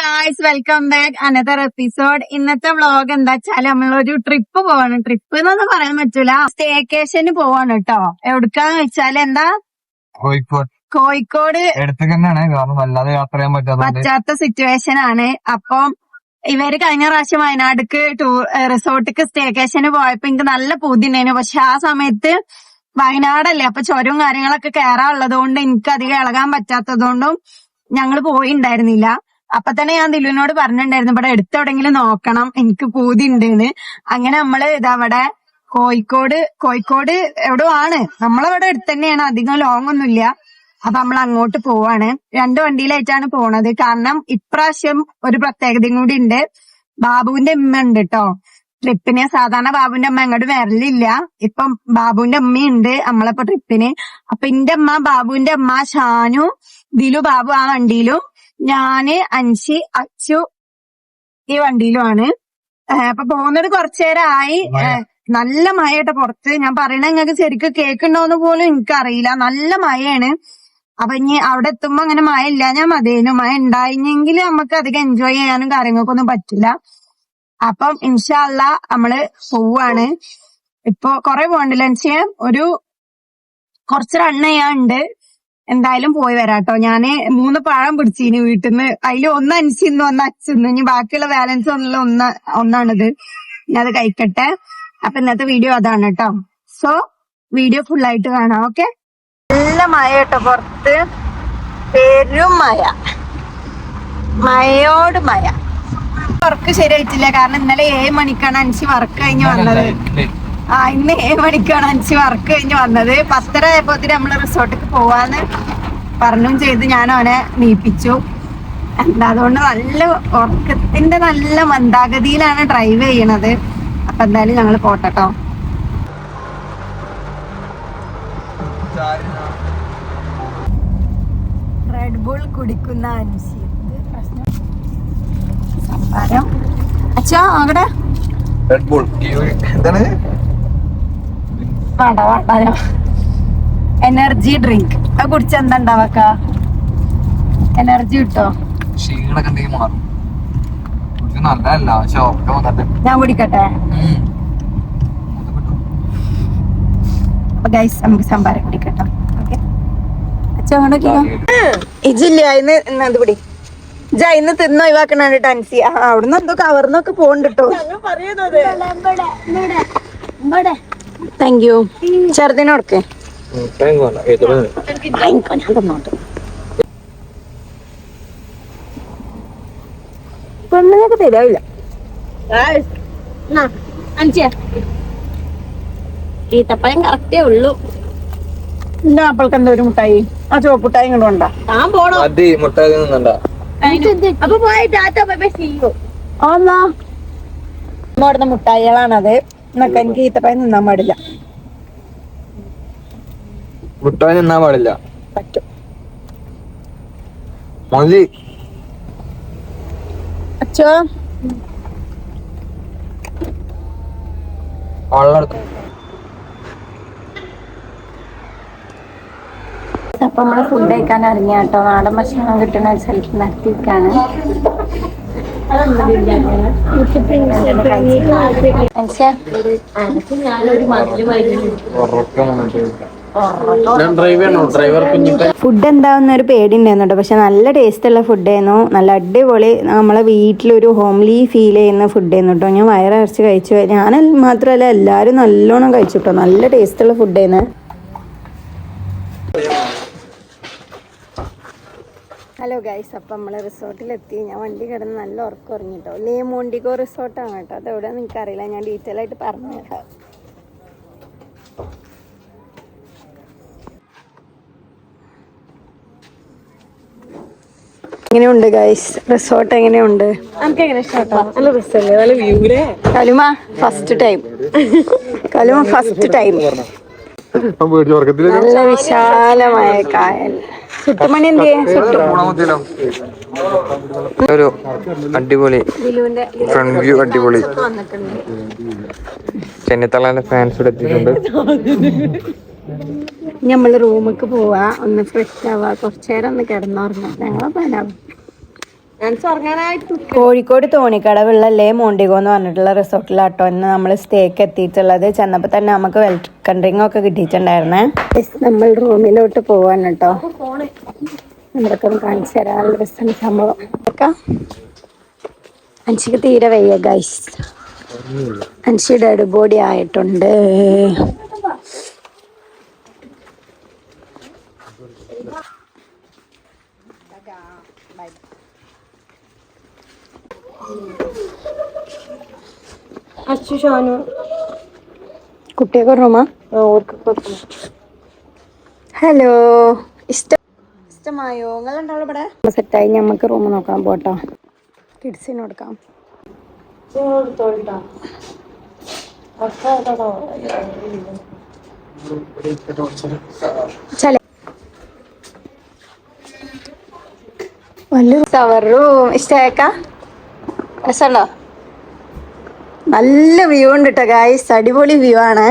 Guys, welcome back another episode. ഇന്നത്തെ vlog എന്താ വെച്ചാല് നമ്മളൊരു ട്രിപ്പ് പോവാണ്. ട്രിപ്പ് എന്നൊന്നും പറയാൻ പറ്റൂല, സ്റ്റേക്കേഷന് പോവാണ് കേട്ടോ. എവിടുക്കാന്ന് വെച്ചാല് എന്താ, കോഴിക്കോട് വല്ലാതെ യാത്ര ചെയ്യാൻ പറ്റാത്ത സിറ്റുവേഷൻ ആണ്. അപ്പം ഇവര് കഴിഞ്ഞ പ്രാവശ്യം വയനാടിക്ക് റിസോർട്ടിക്ക് സ്റ്റേക്കേഷന് പോയപ്പോ എനിക്ക് നല്ല പൂതി ഉണ്ടായിരുന്നു. പക്ഷെ ആ സമയത്ത് വയനാടല്ലേ, അപ്പൊ ചുരവും കാര്യങ്ങളൊക്കെ കയറാനുള്ളത് കൊണ്ട് എനിക്ക് അധികം ഇളകാൻ പറ്റാത്തതുകൊണ്ടും ഞങ്ങള് പോയിണ്ടായിരുന്നില്ല. അപ്പൊ തന്നെ ഞാൻ ദിലുവിനോട് പറഞ്ഞിട്ടുണ്ടായിരുന്നു ഇവിടെ അടുത്തെവിടെങ്കിലും നോക്കണം, എനിക്ക് പൂതി ഉണ്ടെന്ന്. അങ്ങനെ നമ്മള് ഇതവിടെ കോഴിക്കോട് എവിടെയോ ആണ്, നമ്മളവിടെ അടുത്ത് തന്നെയാണ്, അധികം ലോങ് ഒന്നുമില്ല. അപ്പൊ നമ്മൾ അങ്ങോട്ട് പോവാണ്. 2 വണ്ടിയിലായിട്ടാണ് പോണത്. കാരണം ഇപ്രാവശ്യം ഒരു പ്രത്യേകതയും കൂടി ഉണ്ട്. ബാബുവിന്റെ ഉമ്മ ഉണ്ട് കേട്ടോ ട്രിപ്പിന്. സാധാരണ ബാബുവിന്റെ അമ്മ അങ്ങോട്ട് വരലില്ല. ഇപ്പം ബാബുവിന്റെ അമ്മയുണ്ട് നമ്മളിപ്പോ ട്രിപ്പിന്. അപ്പൊ എന്റെ അമ്മ, ബാബുവിന്റെ അമ്മ, ഷാനു, ദിലു, ബാബു ആ വണ്ടിയിലും, ഞാന്, അൻഷി, അച്ചു ഈ വണ്ടിയിലുമാണ്. അപ്പൊ പോകുന്നത് കുറച്ചേരമായി. നല്ല മഴയുടെ പുറത്ത്. ഞാൻ പറയണ നിങ്ങൾക്ക് ശരിക്കും കേൾക്കണ്ടോന്ന് പോലും എനിക്കറിയില്ല. നല്ല മഴയാണ്. അപ്പൊ ഇനി അവിടെ എത്തുമ്പോ അങ്ങനെ മഴ ഇല്ല ഞാൻ മതിയേനു. മഴ ഉണ്ടായിരുന്നെങ്കിൽ നമുക്ക് അധികം എൻജോയ് ചെയ്യാനും കാര്യങ്ങൾക്കൊന്നും പറ്റില്ല. അപ്പം ഇൻഷാ അള്ളാ നമ്മള് പോവാണ്. ഇപ്പൊ കൊറേ പോകണ്ടില്ല, ഒരു കുറച്ച് റൺ ചെയ്യാനുണ്ട്. എന്തായാലും പോയി വരാട്ടോ. ഞാന് 3 പഴം പിടിച്ചിനി വീട്ടിൽ നിന്ന്. അതിൽ ഒന്ന് അൻസിന്ന്, ഒന്ന് അച്ഛന്ന്. ഇനി ബാക്കിയുള്ള ബാലൻസ് ഒന്നാണിത്. ഞാൻ അത് കഴിക്കട്ടെ. അപ്പൊ ഇന്നത്തെ വീഡിയോ അതാണ് കേട്ടോ. സോ വീഡിയോ ഫുള്ളായിട്ട് കാണാം. ഓക്കെ. നല്ല മഴ കേട്ടോ പുറത്ത്, പെരും മഴയോട് മഴ. വർക്ക് ശരിയായിട്ടില്ല. കാരണം ഇന്നലെ 7 മണിക്കാണ് അൻസി വർക്ക് കഴിഞ്ഞ് വന്നത്. ഇന്ന് 7 മണിക്കാണ് അൻസി വർക്ക് കഴിഞ്ഞ് വന്നത്. 10:30 ആയപ്പോത്തിന് നമ്മള് റിസോർട്ടിക്ക് പോവാന്ന് പറഞ്ഞും ചെയ്ത് ഞാൻ അവനെ നീപ്പിച്ചു. അതുകൊണ്ട് നല്ല ഉറക്കത്തിന്റെ നല്ല മന്ദാഗതിയിലാണ് ഡ്രൈവ് ചെയ്യണത്. അപ്പൊ എന്തായാലും ഞങ്ങള് പോട്ടോ. റെഡ് ബുൾ കുടിക്കുന്ന അൻസി. സംസാരം അച്ഛാ അവിടെ വേണ്ട എനർജി ഡ്രിങ്ക്. അത് കുടിച്ച എന്താ ഉണ്ടാവാക്ക? എനർജി കിട്ടോ? ഞാൻ കുടിക്കട്ടെ? അപ്പൊ ഗൈസ് നമുക്ക് സംഭാരം കുടിക്കട്ടോ. ഓക്കെ. അച്ഛൻ ഇജില്ല ഇന്ന് അത് പിടി. ഇന്ന് തിന്ന് ഒഴിവാക്കണ ടാൻസി. അവിടുന്ന് എന്തോ കവർന്നൊക്കെ പോണ്ടിട്ടോ. Thank you. ചെറുതിനോടക്കെ പെണ്ണുങ്ങൾക്ക് തരാവില്ല. ഈത്തപ്പഴം കറക്റ്റേ ഉള്ളൂ. എന്റെ ആപ്പിൾക്ക് എന്താ ഒരു മുട്ടായി? ആ ചുവപ്പുട്ടായി ഇങ്ങോട്ട് കൊണ്ടാ. അപ്പൊ പോയി ടാറ്റ ബൈ ചെയ്യോ. ഓടുന്ന മുട്ടായികളാണത്. എന്നൊക്കെ എനിക്ക് ഈത്തപ്പഴം നിന്നാൻ പാടില്ല. മുട്ടായി നിന്നാൻ പാടില്ല. പറ്റും. അച്ഛോ അപ്പൊ നമ്മള് ഫുഡ് കഴിക്കാൻ ഇറങ്ങിയ കേട്ടോ. നാടൻ ഭക്ഷണം കിട്ടുന്ന ഒരു സ്ഥലത്ത് നിർത്തിയിരിക്കാണ്. ഫുഡ് എന്താവുന്ന ഒരു പേടി ഉണ്ടായിരുന്നു കേട്ടോ. പക്ഷെ നല്ല ടേസ്റ്റ് ഉള്ള ഫുഡായിരുന്നു. നല്ല അടിപൊളി നമ്മളെ വീട്ടിലൊരു ഹോംലി ഫീൽ ചെയ്യുന്ന ഫുഡായിരുന്നു കേട്ടോ. ഞാൻ വയറരച്ച് കഴിച്ചു. ഞാൻ മാത്രമല്ല എല്ലാവരും നല്ലോണം കഴിച്ചു കേട്ടോ. നല്ല ടേസ്റ്റുള്ള ഫുഡായിരുന്നു. ഹലോ ഗൈസ്, അപ്പം നമ്മൾ റിസോർട്ടിലെത്തി. ഞാൻ വണ്ടി കിടന്ന് നല്ല ഉറക്കം ഉറങ്ങിട്ടോ. മോണ്ടിഗോ റിസോർട്ടാണ് കേട്ടോ. അതെവിടെയാണെന്ന് എനിക്കറിയില്ല. ഞാൻ ഡീറ്റെയിൽ ആയിട്ട് പറഞ്ഞു തരാം. എങ്ങനെയുണ്ട് ഗൈസ് റിസോർട്ട്? എങ്ങനെയുണ്ട്? കലുമ ഫസ്റ്റ് ടൈം. നല്ല വിശാലമായ കായൽ. സുട്ടുമണി എന്ത് ഒരു അടിപൊളി ഫ്രണ്ട് വ്യൂ. അടിപൊളി. ചെന്നിത്തളന്റെ ഫാൻസ് ഇവിടെ എത്തിയിട്ടുണ്ട്. നമ്മള് റൂമിക്ക് പോവാ, ഒന്ന് ഫ്രഷ് ആവാ, കുറച്ചേരം ഒന്ന് കിടന്നുറങ്ങാം. ഞങ്ങളെ പ്ലാനാവും. കോഴിക്കോട് തോണിക്കടവുള്ള മോണ്ടിഗോ എന്ന് പറഞ്ഞിട്ടുള്ള റിസോർട്ടിലാട്ടോ ഇന്ന് നമ്മൾ സ്റ്റേക്ക് എത്തിയിട്ടുള്ളത്. ചെന്നപ്പോൾ തന്നെ നമുക്ക് വെൽക്കം ഡ്രിങ്ക് ഒക്കെ കിട്ടിയിട്ടുണ്ടായിരുന്നേ. നമ്മൾ റൂമിലോട്ട് പോവാൻ കേട്ടോ. നമ്മളൊക്കെ ഒന്ന് കാണിച്ചു തരാം രസം സംഭവം. അൻഷിക്ക് തീരെ വയ്യ ഗൈസ്. അൻഷി ഡെഡ് ബോഡി ആയിട്ടുണ്ട്. കുട്ടിയൊക്കെ റൂമാ. ഹലോ, ഇഷ്ടമായോ? നിങ്ങളുണ്ടാവും ഇവിടെ. സെറ്റായി, ഞമ്മക്ക് റൂം നോക്കാൻ പോട്ടോ. കിഡ്സിന് കൊടുക്കാം. റൂം ഇഷ്ടമായേക്കാ? രസമുണ്ടോ? നല്ല വ്യൂ ഉണ്ട് കേട്ടോ ഗായ്സ്. അടിപൊളി വ്യൂ ആണ്.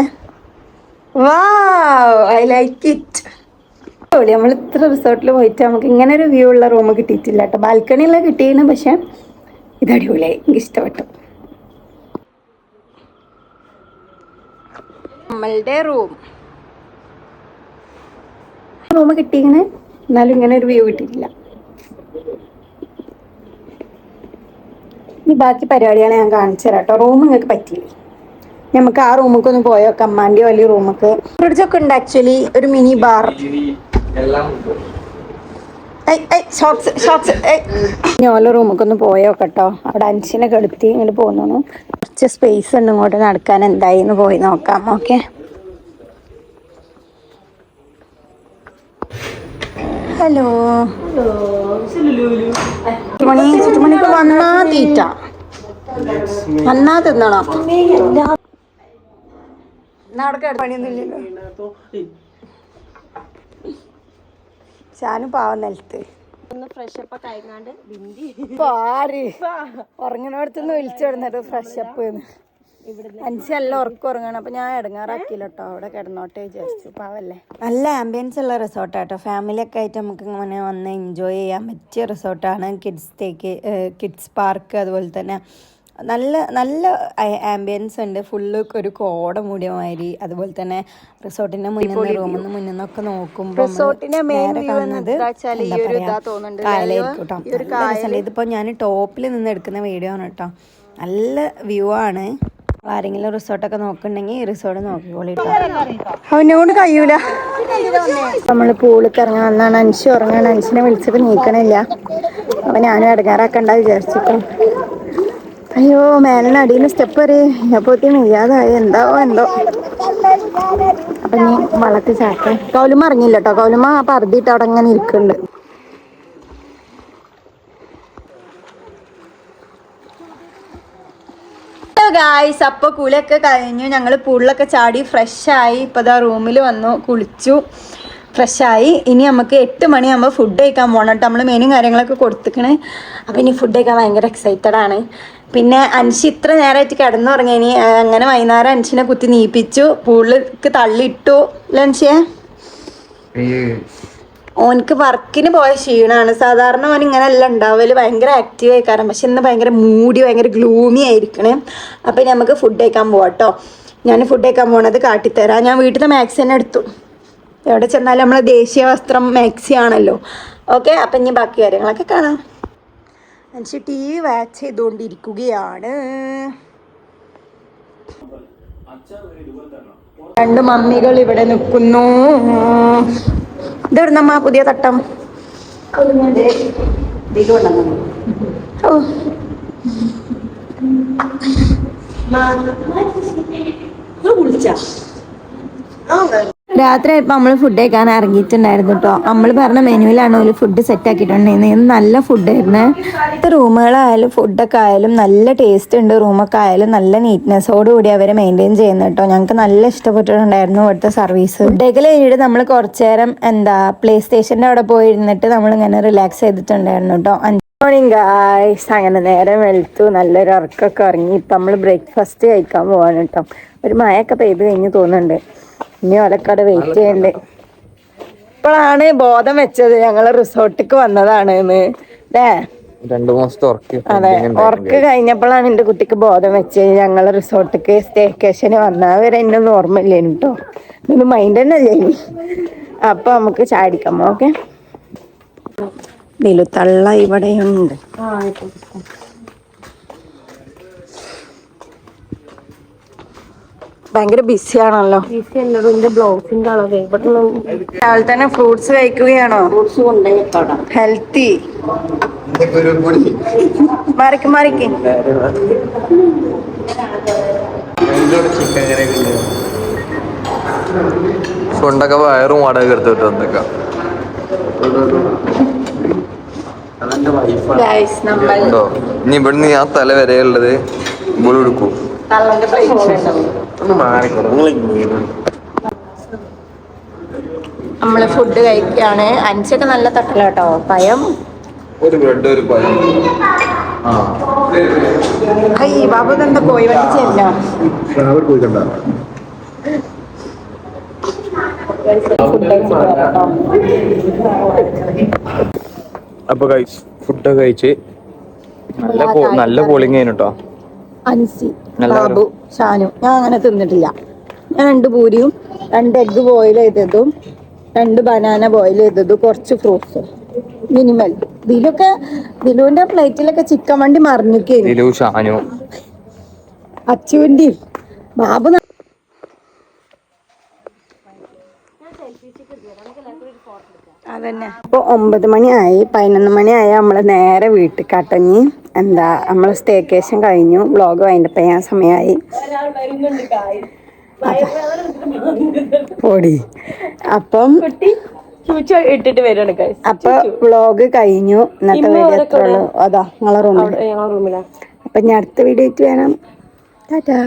വാവ്, ഐ ലൈക്ക് ഇറ്റ്. നമ്മൾ ഇത്ര റിസോർട്ടിൽ പോയിട്ട് നമുക്ക് ഇങ്ങനെ ഒരു വ്യൂ ഉള്ള റൂം കിട്ടിയിട്ടില്ല കേട്ടോ. ബാൽക്കണിയുള്ള കിട്ടിയിരുന്നു, പക്ഷെ ഇത് അടിപൊളിയായി, എനിക്ക് ഇഷ്ടപ്പെട്ടു. നമ്മളുടെ റൂം കിട്ടിയിങ്ങനെ, എന്നാലും ഇങ്ങനെ ഒരു വ്യൂ കിട്ടിയിട്ടില്ല. ഇനി ബാക്കി പരിപാടിയാണ് ഞാൻ കാണിച്ചു തരാം കേട്ടോ. റൂം നിങ്ങൾക്ക് പറ്റിയില്ലേ, നമുക്ക് ആ റൂമൊക്കെ ഒന്ന് പോയോക്കാം. അമ്മാൻ്റെ വലിയ റൂമൊക്കെ ഫ്രിഡ്ജൊക്കെ ഉണ്ട് ആക്ച്വലി. ഒരു മിനി ബാർ. ഇനി ഓരോ റൂമൊക്കെ ഒന്ന് പോയോക്കട്ടോ. അവിടെ അൻഷിനെ കെടുത്തി ഇങ്ങോട്ട് പോകുന്നു. കുറച്ച് സ്പേസ് ഉണ്ട് ഇങ്ങോട്ട് നടക്കാൻ. എന്തായിന്ന് പോയി നോക്കാം. Okay, hello. ചുറ്റുമണിക്ക് വന്നാ തീറ്റ, വന്നാ തിന്നണം. പണിയൊന്നുമില്ലല്ലോ. ഷാനു പാവം നിലത്ത് ഉറങ്ങണോടത്തുനിന്ന് വിളിച്ചോടുന്നിട്ട് ഫ്രഷപ്പ്. അഞ്ചെല്ലാം ഉറക്കം ഉറങ്ങണം. അപ്പൊ ഞാൻ ഇടങ്ങാറാക്കിയില്ല കേട്ടോ. അവിടെ കിടന്നോട്ടെ വിചാരിച്ചു. പാവല്ലേ. നല്ല ആംബിയൻസ് ഉള്ള റിസോർട്ടാട്ടോ. ഫാമിലിയൊക്കെ ആയിട്ട് നമുക്ക് ഇങ്ങനെ വന്ന് എൻജോയ് ചെയ്യാൻ പറ്റിയ റിസോർട്ടാണ്. കിഡ്സ് പാർക്ക്, അതുപോലെ തന്നെ നല്ല നല്ല ആംബിയൻസ് ഉണ്ട്. ഫുള്ള് ഒരു കോട മൂടിയ മാതിരി. അതുപോലെ തന്നെ റിസോർട്ടിന്റെ മുന്നിൽ റൂമിന്ന് മുന്നിന്നൊക്കെ നോക്കുമ്പോൾ കായലായിരിക്കും കേട്ടോ. ഇതിപ്പോ ഞാൻ ടോപ്പിൽ നിന്ന് എടുക്കുന്ന വീഡിയോ ആണ് കേട്ടോ. നല്ല വ്യൂ ആണ്. ആരെങ്കിലും റിസോർട്ടൊക്കെ നോക്കുന്നുണ്ടെങ്കിൽ ഈ റിസോർട്ട് നോക്കിക്കോളിട്ടോ. അവനോട് കഴിയൂല. നമ്മള് പൂളിൽ ഇറങ്ങാൻ വന്നാണ്. അൻഷി ഉറങ്ങാണ്. അൻഷിനെ വിളിച്ചിട്ട് നീക്കണില്ല. അപ്പൊ ഞാനും ഇടങ്ങാറാക്കണ്ട വിചാരിച്ചിട്ടോ. അയ്യോ, മേലിന് അടിയിൽ സ്റ്റെപ്പ് വരെ അപ്പോഴത്തേനും ഇല്ലാതായി. എന്താവോ എന്തോ. അപ്പൊ നീ വള്ളത്തിൽ ചാക്കാം. കൗലുമ ഇറങ്ങിയില്ല കേട്ടോ. കൗലുമ പറുതിയിട്ട് അവിടെ ഇങ്ങനെ ഇരിക്കുന്നുണ്ട്. ഗായ്സ്, അപ്പോൾ കുളിയൊക്കെ കഴിഞ്ഞു. ഞങ്ങൾ പൂളിലൊക്കെ ചാടി ഫ്രഷായി. ഇപ്പോൾ ഇതാ റൂമിൽ വന്നു, കുളിച്ചു, ഫ്രഷായി. ഇനി നമുക്ക് 8 മണിയാകുമ്പോൾ ഫുഡ് കഴിക്കാൻ പോകണം കേട്ടോ. നമ്മൾ മെനു കാര്യങ്ങളൊക്കെ കൊടുത്തിക്കണേ. അപ്പോൾ ഇനി ഫുഡ് കഴിക്കാൻ ഭയങ്കര എക്സൈറ്റഡ് ആണ്. പിന്നെ അൻഷി ഇത്ര നേരമായിട്ട് കിടന്നുറങ്ങി. ഇനി അങ്ങനെ വൈകുന്നേരം അൻഷിനെ കുത്തി നീപ്പിച്ചു, പൂളിലേക്ക് തള്ളിയിട്ടു. അൻഷിയെ ഓനക്ക് വർക്കിന് പോയ ക്ഷീണമാണ്. സാധാരണ ഓൻ ഇങ്ങനെ എല്ലാം ഉണ്ടാവല്, ഭയങ്കര ആക്റ്റീവ് ആയിക്കാരം. പക്ഷെ ഇന്ന് ഭയങ്കര മൂടി, ഭയങ്കര ഗ്ലൂമി ആയിരിക്കണേ. അപ്പം നമുക്ക് ഫുഡ് കഴിക്കാൻ പോവാം കേട്ടോ. ഞാൻ ഫുഡ് കഴിക്കാൻ പോകണത് കാട്ടിത്തരാം. ഞാൻ വീട്ടിലെ മാക്സി തന്നെ എടുത്തു. എവിടെ ചെന്നാലും നമ്മളെ ദേശീയ വസ്ത്രം മാക്സി ആണല്ലോ. ഓക്കെ, അപ്പം ഇനി ബാക്കി കാര്യങ്ങളൊക്കെ കാണാം. മനുഷ്യ TV വാച്ച് ചെയ്തുകൊണ്ടിരിക്കുകയാണ്. 2 മമ്മികൾ ഇവിടെ നിൽക്കുന്നു. ഇതെവിടുന്നമ്മ പുതിയ തട്ടം? രാത്രി ആയപ്പോൾ നമ്മൾ ഫുഡ് കഴിക്കാൻ ഇറങ്ങിയിട്ടുണ്ടായിരുന്നു കേട്ടോ. നമ്മൾ പറഞ്ഞ മെനുവിലാണ് ഒരു ഫുഡ് സെറ്റ് ആക്കിയിട്ടുണ്ടായിരുന്നത്. നല്ല ഫുഡായിരുന്നു. റൂമുകളായാലും ഫുഡൊക്കെ ആയാലും നല്ല ടേസ്റ്റ് ഉണ്ട്. റൂമൊക്കെ ആയാലും നല്ല നീറ്റ്നെസ്സോടുകൂടി അവർ മെയിൻറ്റെയിൻ ചെയ്യുന്നു കേട്ടോ. ഞങ്ങൾക്ക് നല്ല ഇഷ്ടപ്പെട്ടിട്ടുണ്ടായിരുന്നു ഇവിടുത്തെ സർവീസ്. ഫുഡൊക്കെ കഴിഞ്ഞിട്ട് നമ്മൾ കുറച്ച് നേരം പ്ലേ സ്റ്റേഷൻ്റെ അവിടെ പോയിരുന്നിട്ട് നമ്മളിങ്ങനെ റിലാക്സ് ചെയ്തിട്ടുണ്ടായിരുന്നു കേട്ടോ. മോർണിംഗ് ഗായ്സ്, അങ്ങനെ നേരം വെളുത്തു, നല്ലൊരു ഉറക്കമൊക്കെ ഇറങ്ങി. ഇപ്പം നമ്മൾ ബ്രേക്ക്ഫാസ്റ്റ് കഴിക്കാൻ പോവാണ് കേട്ടോ. ഒരു മഴയൊക്കെ പെയ്ത് കഴിഞ്ഞ് തോന്നുന്നുണ്ട്. ഇനി ഓലക്കട വെയിറ്റ് ചെയ്യണ്ടേ. ഇപ്പോഴാണ് ബോധം വെച്ചത് ഞങ്ങൾ റിസോർട്ടിക്ക് വന്നതാണ് എന്ന് അല്ലേ. 2 മാസത്തെ ഉറക്ക് അതെ, ഉറക്ക് കഴിഞ്ഞപ്പോഴാണ് എന്റെ കുട്ടിക്ക് ബോധം വെച്ച് ഞങ്ങള് റിസോർട്ടിക്ക് സ്റ്റേക്കേഷന് വന്ന അവരെ എന്നൊന്നും ഓർമ്മയില്ലേനു കേട്ടോ, ഇതൊന്നും മൈൻഡ് തന്നെ ഇല്ലേനു. അപ്പൊ നമുക്ക് ചാടിക്കാം. ഓക്കെ, നിലുത്തള്ള ഇവിടെയുണ്ട്. ഭയങ്കര ബിസിയാണല്ലോ. രാവിലെ തന്നെ ഫ്രൂട്ട്സ് കഴിക്കുകയാണോ? ഹെൽത്തി. മറിക്ക് മറിക്ക്. കൊണ്ടൊക്കെ വയറും വാടക എടുത്തിട്ട് വന്നേക്കാം. ഇനി ഇവിടുന്ന് ആ തല വരെയുള്ളത് ഇവിടെ എടുക്കും. നമ്മള് ഫുഡ് കഴിക്കാണ്. അഞ്ചൊക്കെ നല്ല തട്ടല കേട്ടോ. പയം, ഒരു ബ്രെഡ്, ഒരു പഴം. ബാബു എന്താ കോഴി വറ്റിച്ചല്ല. അപ്പൊ ഫുഡൊക്കെ കഴിച്ച് നല്ല പോളിംഗ് ആയിരുന്നു കേട്ടോ. അൻസി, ബാബു, ഷാനു. ഞാൻ അങ്ങനെ തിന്നിട്ടില്ല. ഞാൻ 2 പൂരിയും 2 എഗ്ഗ് ബോയിൽ ചെയ്തതും 2 ബനാന ബോയിൽ ചെയ്തതും കുറച്ച് ഫ്രൂട്ട്സും മിനിമൽ. ദിലുവിന്റെ പ്ലേറ്റിലൊക്കെ ചിക്കൻ വണ്ടി മറിഞ്ഞിരിക്കുന്നു. ഷാനു, അച്ചുവിന്റെ ബാബു. അതന്നെ. ഇപ്പൊ 9 മണിയായി, 11 മണിയായി. നമ്മള് നേരെ വീട്ടിൽ കട്ടഞ്ഞ് നമ്മള് സ്റ്റേക്കേഷൻ കഴിഞ്ഞു. വ്ളോഗ് വൈൻഡപ്പ് ചെയ്യാൻ സമയമായി. ഓടി. അപ്പം ഇട്ടിട്ട് വരാണ്. അപ്പൊ വ്ളോഗ് കഴിഞ്ഞു. ഇന്നത്തെ വീഡിയോ എത്ര ഉള്ളു. അതാ നിങ്ങളെ റൂമിലാ. അപ്പൊ ഞാൻ അടുത്ത വീഡിയോ ആയിട്ട് വേണം. ടാറ്റാ.